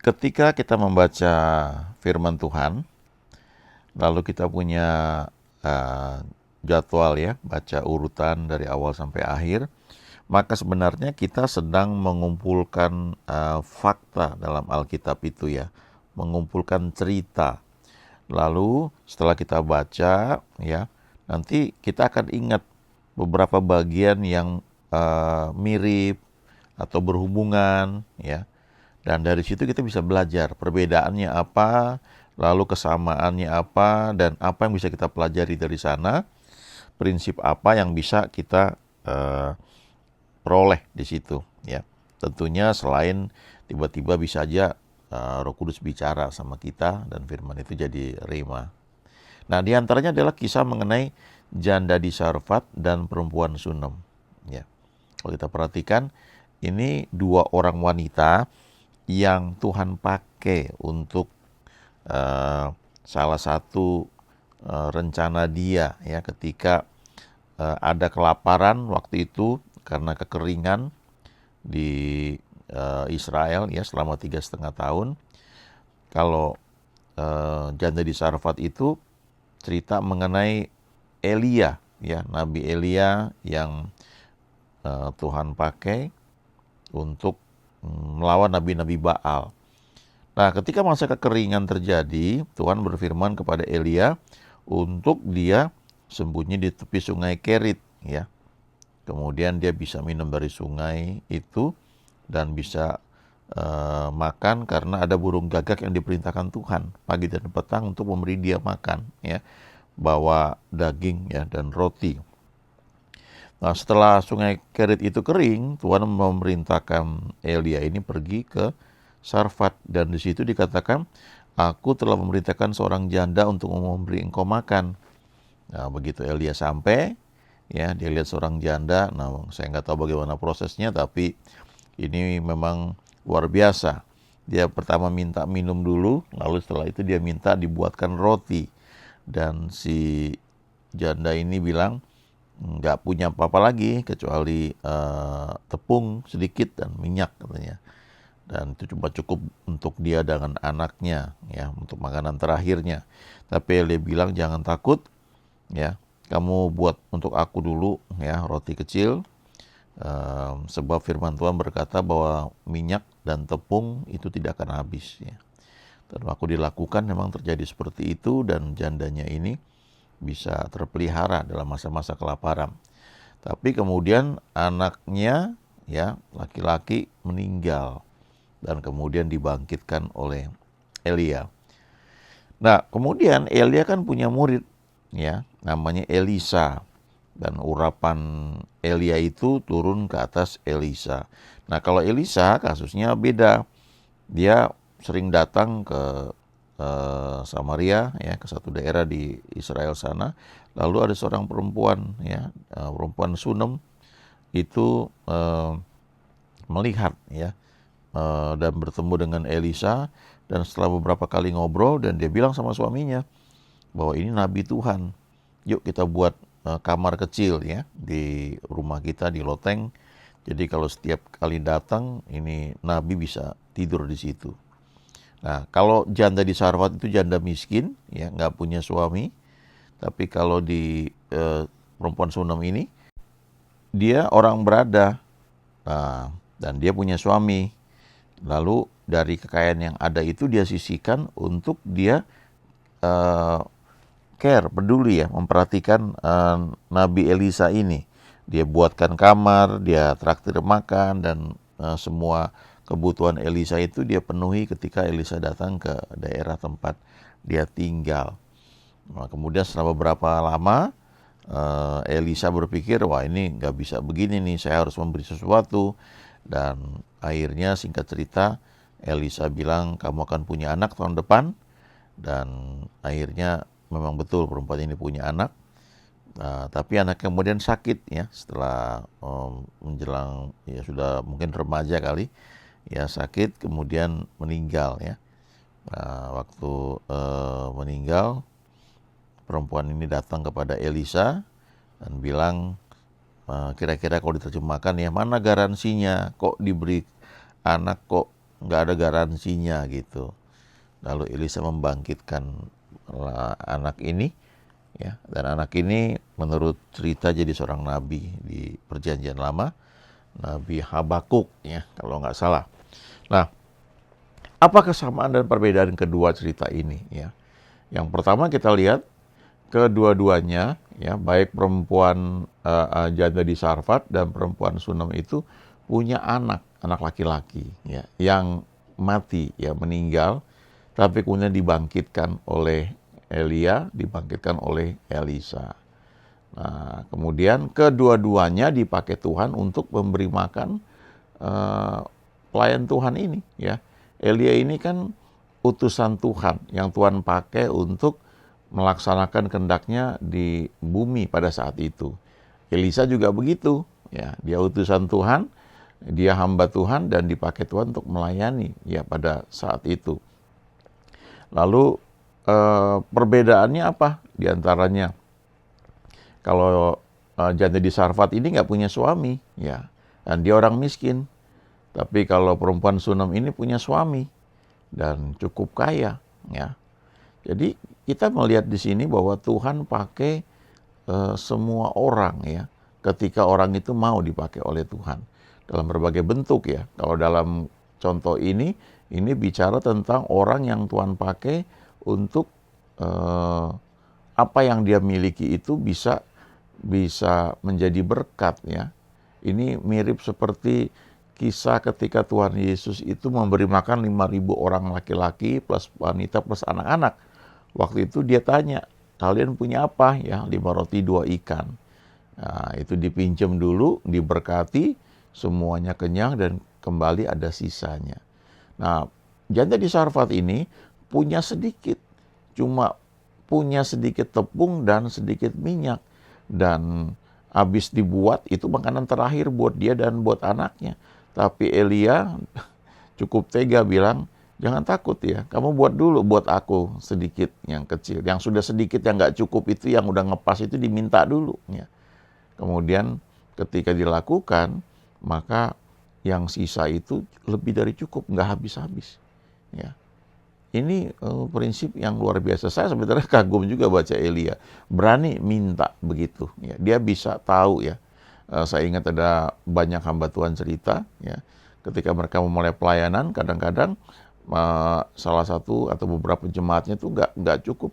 Ketika kita membaca firman Tuhan, lalu kita punya uh, jadwal ya, baca urutan dari awal sampai akhir, maka sebenarnya kita sedang mengumpulkan fakta dalam Alkitab itu ya, mengumpulkan cerita. Lalu setelah kita baca ya, nanti kita akan ingat beberapa bagian yang mirip atau berhubungan ya. Dan dari situ kita bisa belajar perbedaannya apa, lalu kesamaannya apa, dan apa yang bisa kita pelajari dari sana, prinsip apa yang bisa kita peroleh di situ ya. Tentunya selain tiba-tiba bisa aja Roh Kudus bicara sama kita dan firman itu jadi rema. Nah, di antaranya adalah kisah mengenai janda di Sarfat dan perempuan Sunem ya. Kalau kita perhatikan, ini dua orang wanita yang Tuhan pakai untuk salah satu rencana dia ya, ketika ada kelaparan waktu itu karena kekeringan di Israel ya selama 3,5 tahun. Kalau janda di Sarfat itu cerita mengenai Elia ya, Nabi Elia yang Tuhan pakai untuk melawan nabi-nabi Baal. Nah, ketika masa kekeringan terjadi, Tuhan berfirman kepada Elia untuk dia sembunyi di tepi sungai Kerit ya. Kemudian dia bisa minum dari sungai itu dan bisa makan karena ada burung gagak yang diperintahkan Tuhan pagi dan petang untuk memberi dia makan ya, bawa daging ya dan roti. Nah, setelah sungai Kerit itu kering, Tuhan memerintahkan Elia ini pergi ke Sarfat, dan di situ dikatakan, aku telah memerintahkan seorang janda untuk memberi engkau makan. Nah, begitu Elia sampai, ya dia lihat seorang janda. Nah, saya nggak tahu bagaimana prosesnya, tapi ini memang luar biasa. Dia pertama minta minum dulu, lalu setelah itu dia minta dibuatkan roti. Dan si janda ini bilang, nggak punya apa-apa lagi kecuali tepung sedikit dan minyak katanya, dan itu cuma cukup untuk dia dengan anaknya ya, untuk makanan terakhirnya. Tapi dia bilang jangan takut ya, kamu buat untuk aku dulu ya roti kecil, sebab firman Tuhan berkata bahwa minyak dan tepung itu tidak akan habis ya. Dan waktu dilakukan memang terjadi seperti itu, dan jandanya ini bisa terpelihara dalam masa-masa kelaparan. Tapi kemudian anaknya ya laki-laki meninggal dan kemudian dibangkitkan oleh Elia. Nah, kemudian Elia kan punya murid ya, namanya Elisa, dan urapan Elia itu turun ke atas Elisa. Nah, kalau Elisa kasusnya beda. Dia sering datang ke Samaria ya, ke satu daerah di Israel sana. Lalu ada seorang perempuan ya, perempuan Sunem itu melihat ya, dan bertemu dengan Elisa, dan setelah beberapa kali ngobrol, dan dia bilang sama suaminya bahwa ini nabi Tuhan. Yuk kita buat kamar kecil ya di rumah kita di loteng. Jadi kalau setiap kali datang ini nabi bisa tidur di situ. Nah, kalau janda di Sarfat itu janda miskin, ya nggak punya suami. Tapi kalau di perempuan Sunem ini, dia orang berada, nah, dan dia punya suami. Lalu dari kekayaan yang ada itu dia sisihkan untuk dia care, peduli ya, memperhatikan Nabi Elisa ini. Dia buatkan kamar, dia traktir makan, dan semua kebutuhan Elisa itu dia penuhi ketika Elisa datang ke daerah tempat dia tinggal. Nah, kemudian setelah beberapa lama, Elisa berpikir, wah ini nggak bisa begini nih, saya harus memberi sesuatu. Dan akhirnya singkat cerita, Elisa bilang kamu akan punya anak tahun depan. Dan akhirnya memang betul perempuan ini punya anak. Tapi anak kemudian sakit ya, setelah menjelang ya sudah mungkin remaja kali ya, sakit kemudian meninggal ya. Waktu meninggal, perempuan ini datang kepada Elisa dan bilang, kira-kira kalau diterjemahkan ya, mana garansinya kok diberi anak kok nggak ada garansinya gitu. Lalu Elisa membangkitkan anak ini, ya, dan anak ini menurut cerita jadi seorang nabi di Perjanjian Lama, Nabi Habakuk, ya, kalau nggak salah. Nah, apa kesamaan dan perbedaan kedua cerita ini? Ya, yang pertama kita lihat kedua-duanya, ya, baik perempuan janda di Sarfat dan perempuan Sunam itu punya anak laki-laki, ya, yang mati, ya, meninggal, tapi kemudian dibangkitkan oleh Elia, dibangkitkan oleh Elisa. Nah, kemudian kedua-duanya dipakai Tuhan untuk memberi makan pelayan Tuhan ini, ya. Elia ini kan utusan Tuhan yang Tuhan pakai untuk melaksanakan kehendaknya di bumi pada saat itu. Elisa juga begitu, ya. Dia utusan Tuhan, dia hamba Tuhan dan dipakai Tuhan untuk melayani, ya, pada saat itu. Lalu perbedaannya apa? Di antaranya, kalau janda di Sarfat ini nggak punya suami, ya, dan dia orang miskin. Tapi kalau perempuan Sunam ini punya suami dan cukup kaya, ya. Jadi kita melihat di sini bahwa Tuhan pakai semua orang, ya, ketika orang itu mau dipakai oleh Tuhan dalam berbagai bentuk, ya. Kalau dalam contoh ini bicara tentang orang yang Tuhan pakai untuk apa yang dia miliki itu bisa menjadi berkat, ya. Ini mirip seperti kisah ketika Tuhan Yesus itu memberi makan 5.000 orang laki-laki plus wanita plus anak-anak. Waktu itu dia tanya, kalian punya apa? Ya, 5 roti 2 ikan. Nah, itu dipinjam dulu, diberkati, semuanya kenyang dan kembali ada sisanya. Nah, janda di Sarfat ini punya sedikit, cuma punya sedikit tepung dan sedikit minyak. Dan habis dibuat, itu makanan terakhir buat dia dan buat anaknya. Tapi Elia cukup tega bilang, jangan takut ya, kamu buat dulu buat aku sedikit yang kecil. Yang sudah sedikit yang nggak cukup itu, yang udah ngepas itu diminta dulu. Ya. Kemudian ketika dilakukan, maka yang sisa itu lebih dari cukup, nggak habis-habis. Ya. Ini prinsip yang luar biasa. Saya sebenarnya kagum juga baca Elia. Berani minta begitu. Ya. Dia bisa tahu, ya. Saya ingat ada banyak hamba Tuhan cerita, ya, ketika mereka memulai pelayanan, kadang-kadang salah satu atau beberapa jemaatnya itu nggak cukup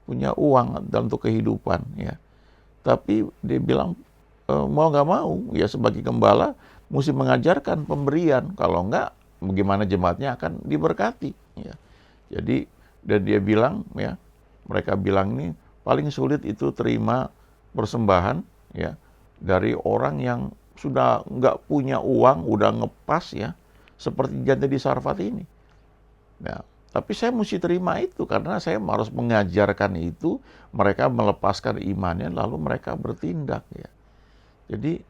punya uang dalam untuk kehidupan, ya. Tapi dia bilang mau nggak mau, ya, sebagai gembala mesti mengajarkan pemberian. Kalau nggak, bagaimana jemaatnya akan diberkati, ya. Jadi dan dia bilang, ya, mereka bilang ini paling sulit itu terima persembahan, ya, dari orang yang sudah nggak punya uang, udah ngepas, ya, seperti janda di Sarfat ini. Nah, tapi saya mesti terima itu karena saya harus mengajarkan itu, mereka melepaskan imannya, lalu mereka bertindak, ya. Jadi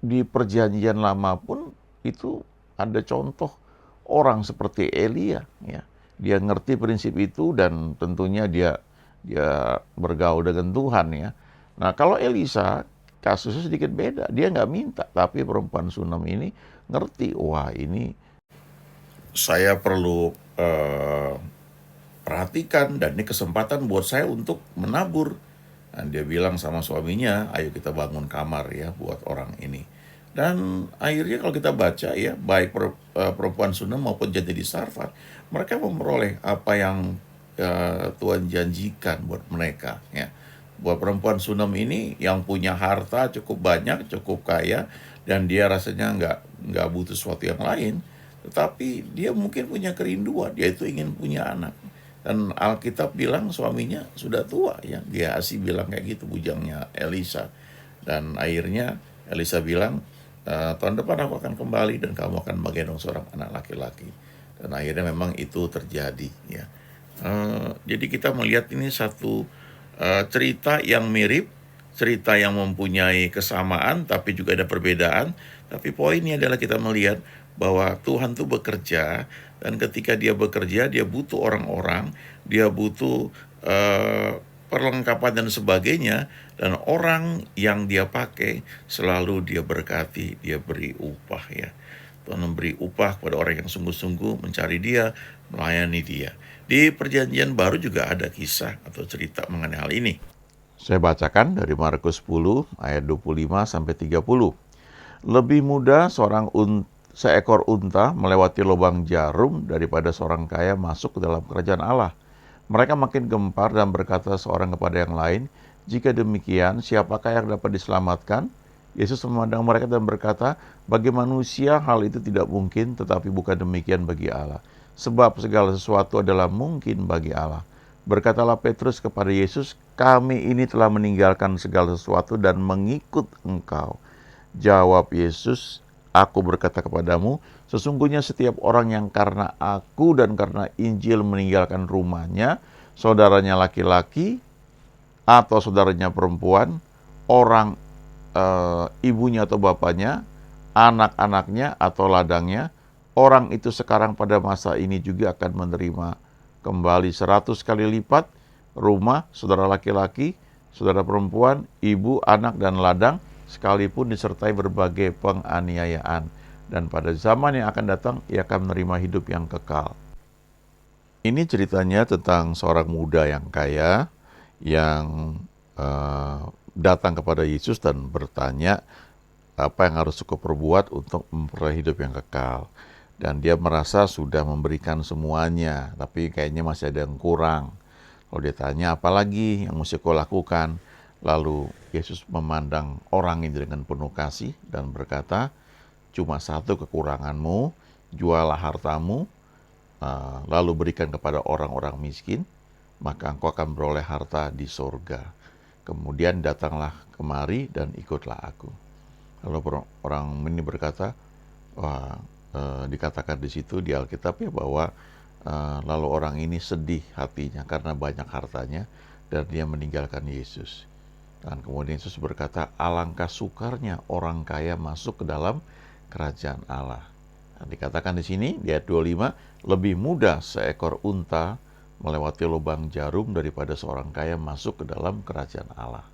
di Perjanjian Lama pun itu ada contoh orang seperti Elia, ya. Dia ngerti prinsip itu dan tentunya dia bergaul dengan Tuhan, ya. Nah, kalau Elisa kasusnya sedikit beda. Dia nggak minta, tapi perempuan Sunam ini ngerti, wah, ini saya perlu perhatikan dan ini kesempatan buat saya untuk menabur. Dan dia bilang sama suaminya, ayo kita bangun kamar, ya, buat orang ini. Dan akhirnya kalau kita baca, ya, baik perempuan Sunam maupun janda di Sarfat, mereka memperoleh apa yang Tuhan janjikan buat mereka, ya. Buat perempuan Sunam ini yang punya harta cukup banyak, cukup kaya, dan dia rasanya nggak butuh sesuatu yang lain, tetapi dia mungkin punya kerinduan, dia itu ingin punya anak. Dan Alkitab bilang suaminya sudah tua, ya. Gehazi bilang kayak gitu, bujangnya Elisa. Dan akhirnya Elisa bilang, tahun depan aku akan kembali dan kamu akan menggendong seorang anak laki-laki. Dan akhirnya memang itu terjadi, ya. Jadi kita melihat ini satu cerita yang mirip, cerita yang mempunyai kesamaan tapi juga ada perbedaan. Tapi poinnya adalah kita melihat bahwa Tuhan tuh bekerja, dan ketika dia bekerja, dia butuh orang-orang, dia butuh perlengkapan dan sebagainya, dan orang yang dia pakai selalu dia berkati, dia beri upah, ya. Tuhan memberi upah kepada orang yang sungguh-sungguh mencari Dia, melayani Dia. Di Perjanjian Baru juga ada kisah atau cerita mengenai hal ini. Saya bacakan dari Markus 10 ayat 25 sampai 30. Lebih mudah seekor unta melewati lubang jarum daripada seorang kaya masuk ke dalam kerajaan Allah. Mereka makin gempar dan berkata seorang kepada yang lain, "Jika demikian, siapakah yang dapat diselamatkan?" Yesus memandang mereka dan berkata, "Bagi manusia hal itu tidak mungkin, tetapi bukan demikian bagi Allah. Sebab segala sesuatu adalah mungkin bagi Allah." Berkatalah Petrus kepada Yesus, "Kami ini telah meninggalkan segala sesuatu dan mengikut Engkau." Jawab Yesus, "Aku berkata kepadamu, sesungguhnya setiap orang yang karena aku dan karena Injil meninggalkan rumahnya, saudaranya laki-laki atau saudaranya perempuan, orang ibunya atau bapaknya, anak-anaknya atau ladangnya, orang itu sekarang pada masa ini juga akan menerima kembali 100 kali lipat rumah, saudara laki-laki, saudara perempuan, ibu, anak, dan ladang, sekalipun disertai berbagai penganiayaan. Dan pada zaman yang akan datang, ia akan menerima hidup yang kekal. Ini ceritanya tentang seorang muda yang kaya, yang datang kepada Yesus dan bertanya apa yang harus aku perbuat untuk memperoleh hidup yang kekal. Dan dia merasa sudah memberikan semuanya, tapi kayaknya masih ada yang kurang. Lalu dia tanya, apa lagi yang mesti kau lakukan? Lalu Yesus memandang orang ini dengan penuh kasih dan berkata, cuma satu kekuranganmu, jualah hartamu, lalu berikan kepada orang-orang miskin, maka engkau akan beroleh harta di sorga. Kemudian datanglah kemari dan ikutlah aku. Lalu orang ini berkata, wah, dikatakan di situ di Alkitab ya bahwa lalu orang ini sedih hatinya karena banyak hartanya dan dia meninggalkan Yesus. Dan kemudian Yesus berkata, alangkah sukarnya orang kaya masuk ke dalam kerajaan Allah. Nah, dikatakan di sini di ayat 25, lebih mudah seekor unta melewati lubang jarum daripada seorang kaya masuk ke dalam kerajaan Allah.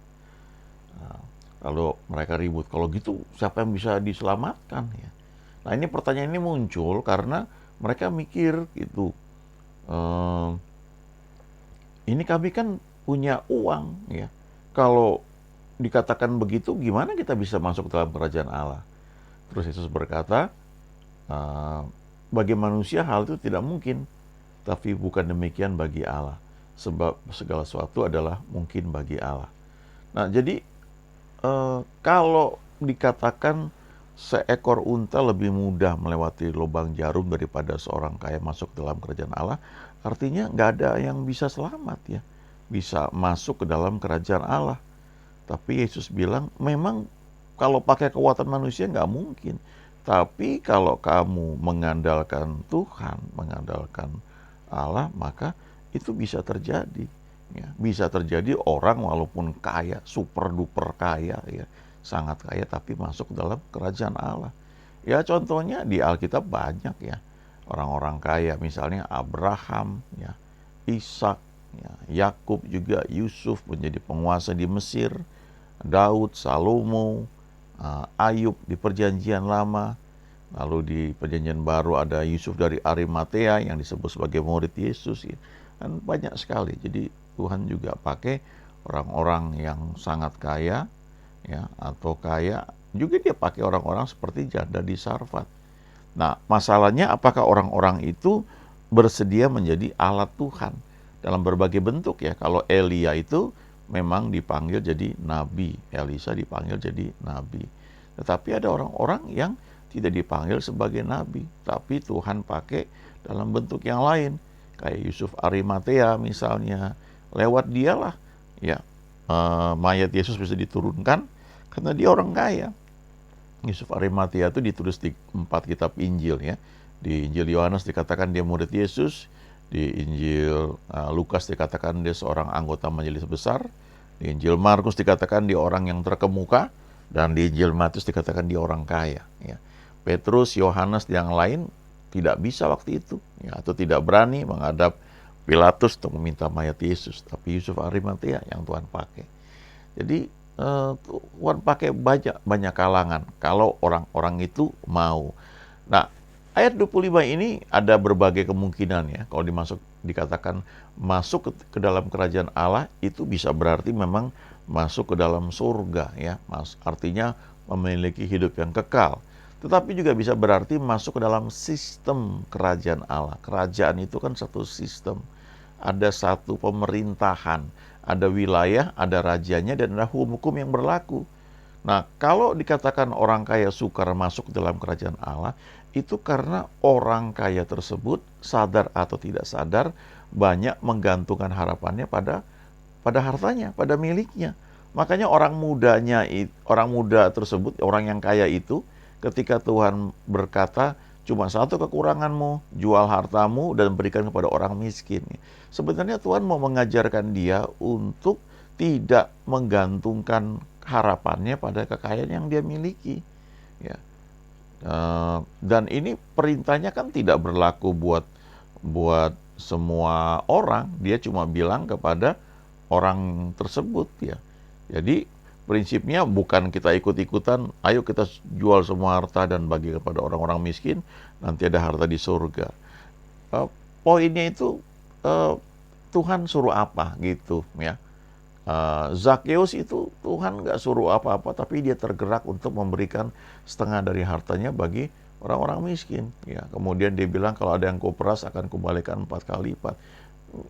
Nah, lalu mereka ribut, kalau gitu siapa yang bisa diselamatkan ya? Nah, ini pertanyaan ini muncul karena mereka mikir gitu, ini kami kan punya uang ya. Kalau dikatakan begitu, gimana kita bisa masuk ke dalam kerajaan Allah? Terus Yesus berkata, bagi manusia hal itu tidak mungkin, tapi bukan demikian bagi Allah. Sebab segala sesuatu adalah mungkin bagi Allah. Nah, jadi kalau dikatakan seekor unta lebih mudah melewati lubang jarum daripada seorang kaya masuk ke dalam kerajaan Allah, artinya nggak ada yang bisa selamat ya, bisa masuk ke dalam kerajaan Allah. Tapi Yesus bilang, memang kalau pakai kekuatan manusia nggak mungkin. Tapi kalau kamu mengandalkan Tuhan, mengandalkan Allah, maka itu bisa terjadi. Ya, bisa terjadi orang walaupun kaya, super duper kaya, ya, sangat kaya, tapi masuk dalam kerajaan Allah. Ya contohnya di Alkitab banyak ya, orang-orang kaya, misalnya Abraham, ya, Ishak, ya, Yakub juga, Yusuf menjadi penguasa di Mesir, Daud, Salomo, Ayub di Perjanjian Lama, lalu di Perjanjian Baru ada Yusuf dari Arimatea yang disebut sebagai murid Yesus, ya. Dan banyak sekali. Jadi Tuhan juga pakai orang-orang yang sangat kaya, ya, atau kaya, juga dia pakai orang-orang seperti janda di Sarfat. Nah, masalahnya apakah orang-orang itu bersedia menjadi alat Tuhan dalam berbagai bentuk ya? Kalau Elia itu memang dipanggil jadi nabi, Elisa dipanggil jadi nabi. Tetapi ada orang-orang yang tidak dipanggil sebagai nabi, tapi Tuhan pakai dalam bentuk yang lain. Kayak Yusuf Arimatea misalnya, lewat dialah ya mayat Yesus bisa diturunkan karena dia orang kaya. Yusuf Arimatea itu ditulis di 4 kitab Injil ya. Di Injil Yohanes dikatakan dia murid Yesus, di Injil Lukas dikatakan dia seorang anggota majelis besar, di Injil Markus dikatakan dia orang yang terkemuka, dan di Injil Matius dikatakan dia orang kaya ya. Petrus, Yohanes, yang lain tidak bisa waktu itu ya, atau tidak berani menghadap Pilatus untuk meminta mayat Yesus, tapi Yusuf Arimatea yang Tuhan pakai. Jadi Tuhan pakai banyak kalangan kalau orang-orang itu mau. Nah, ayat 25 ini ada berbagai kemungkinan ya. Kalau dikatakan masuk ke dalam kerajaan Allah, itu bisa berarti memang masuk ke dalam surga ya. Artinya memiliki hidup yang kekal. Tetapi juga bisa berarti masuk ke dalam sistem kerajaan Allah. Kerajaan itu kan satu sistem. Ada satu pemerintahan, ada wilayah, ada rajanya, dan ada hukum-hukum yang berlaku. Nah, kalau dikatakan orang kaya sukar masuk dalam kerajaan Allah, itu karena orang kaya tersebut sadar atau tidak sadar banyak menggantungkan harapannya pada hartanya, pada miliknya. Makanya orang muda tersebut, orang yang kaya itu, ketika Tuhan berkata, cuma satu kekuranganmu, jual hartamu dan berikan kepada orang miskin. Sebenarnya Tuhan mau mengajarkan dia untuk tidak menggantungkan harapannya pada kekayaan yang dia miliki. Ya. Dan ini perintahnya kan tidak berlaku buat semua orang. Dia cuma bilang kepada orang tersebut ya. Jadi prinsipnya bukan kita ikut-ikutan, ayo kita jual semua harta dan bagi kepada orang-orang miskin, nanti ada harta di surga. Poinnya itu Tuhan suruh apa gitu ya. Zakheus itu Tuhan nggak suruh apa-apa, tapi dia tergerak untuk memberikan setengah dari hartanya bagi orang-orang miskin. Ya, kemudian dia bilang kalau ada yang kuperas akan kembalikan 4 kali lipat.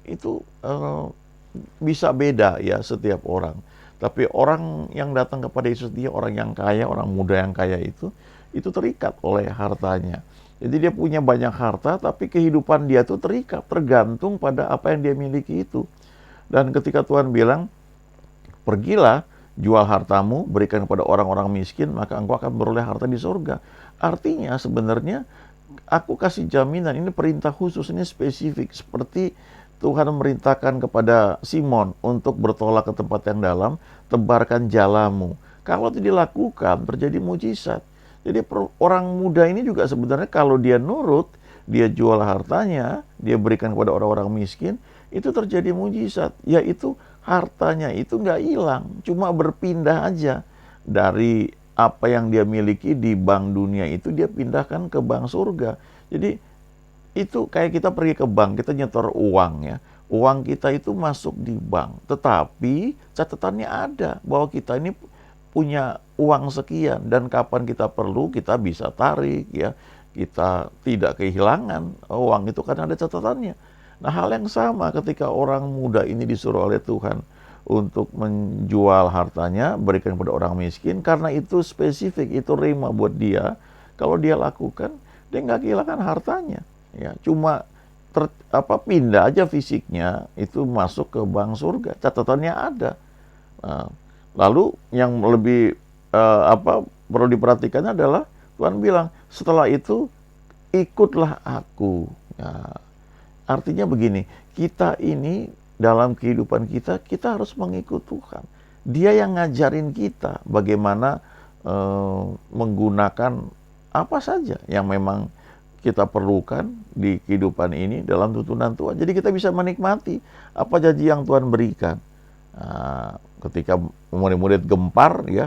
Itu bisa beda ya setiap orang. Tapi orang yang datang kepada Yesus, dia orang yang kaya, orang muda yang kaya itu terikat oleh hartanya. Jadi dia punya banyak harta, tapi kehidupan dia tuh terikat, tergantung pada apa yang dia miliki itu. Dan ketika Tuhan bilang, pergilah, jual hartamu, berikan kepada orang-orang miskin, maka engkau akan beroleh harta di surga. Artinya sebenarnya aku kasih jaminan, ini perintah khusus, ini spesifik. Seperti Tuhan memerintahkan kepada Simon untuk bertolak ke tempat yang dalam, tebarkan jalamu. Kalau itu dilakukan, terjadi mujizat. Jadi orang muda ini juga sebenarnya kalau dia nurut, dia jual hartanya, dia berikan kepada orang-orang miskin, itu terjadi mujizat. Yaitu hartanya itu nggak hilang, cuma berpindah aja dari apa yang dia miliki di bank dunia itu dia pindahkan ke bank surga. Jadi itu kayak kita pergi ke bank, kita nyetor uang ya. Uang kita itu masuk di bank, tetapi catatannya ada bahwa kita ini punya uang sekian dan kapan kita perlu kita bisa tarik ya. Kita tidak kehilangan uang itu karena ada catatannya. Nah, hal yang sama ketika orang muda ini disuruh oleh Tuhan untuk menjual hartanya, berikan kepada orang miskin, karena itu spesifik, itu rema buat dia. Kalau dia lakukan, dia nggak kehilangan hartanya. Ya, cuma pindah aja fisiknya itu masuk ke bank surga, catatannya ada. Nah, lalu yang lebih perlu diperhatikannya adalah Tuhan bilang setelah itu ikutlah aku. Ya, artinya begini, kita ini dalam kehidupan kita harus mengikut Tuhan. Dia yang ngajarin kita bagaimana menggunakan apa saja yang memang kita perlukan di kehidupan ini dalam tuntunan Tuhan. Jadi kita bisa menikmati apa janji yang Tuhan berikan. Nah, ketika murid-murid gempar ya,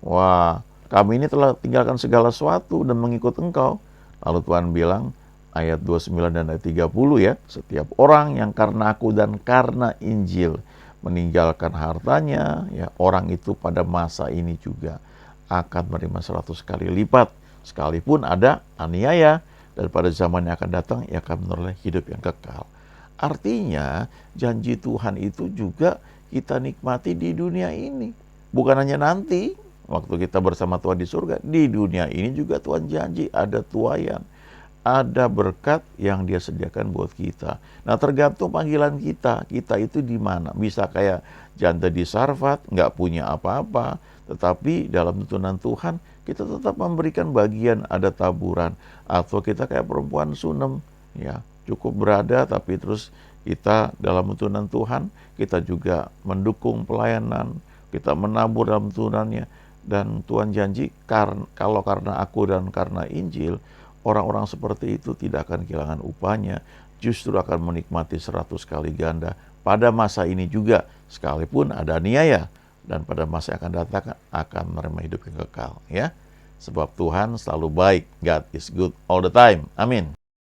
wah kami ini telah tinggalkan segala sesuatu dan mengikut Engkau. Lalu Tuhan bilang ayat 29 dan ayat 30 ya, setiap orang yang karena aku dan karena Injil meninggalkan hartanya, ya orang itu pada masa ini juga akan menerima 100 kali lipat. Sekalipun ada aniaya, dan pada zaman yang akan datang ia akan menerima hidup yang kekal. Artinya janji Tuhan itu juga kita nikmati di dunia ini. Bukan hanya nanti waktu kita bersama Tuhan di surga, di dunia ini juga Tuhan janji ada tuaian, ada berkat yang Dia sediakan buat kita. Nah, tergantung panggilan kita itu di mana. Bisa kayak janda di Sarfat, nggak punya apa-apa, tetapi dalam tuntunan Tuhan kita tetap memberikan bagian, ada taburan. Atau kita kayak perempuan Sunem, ya cukup berada, tapi terus kita dalam tuntunan Tuhan, kita juga mendukung pelayanan, kita menabur dalam tuntunannya. Dan Tuhan janji, kalau karena aku dan karena Injil, orang-orang seperti itu tidak akan kehilangan upahnya, justru akan menikmati 100 kali ganda pada masa ini juga, sekalipun ada aniaya, dan pada masa yang akan datang akan menerima hidup yang kekal. Ya, sebab Tuhan selalu baik. God is good all the time. Amin.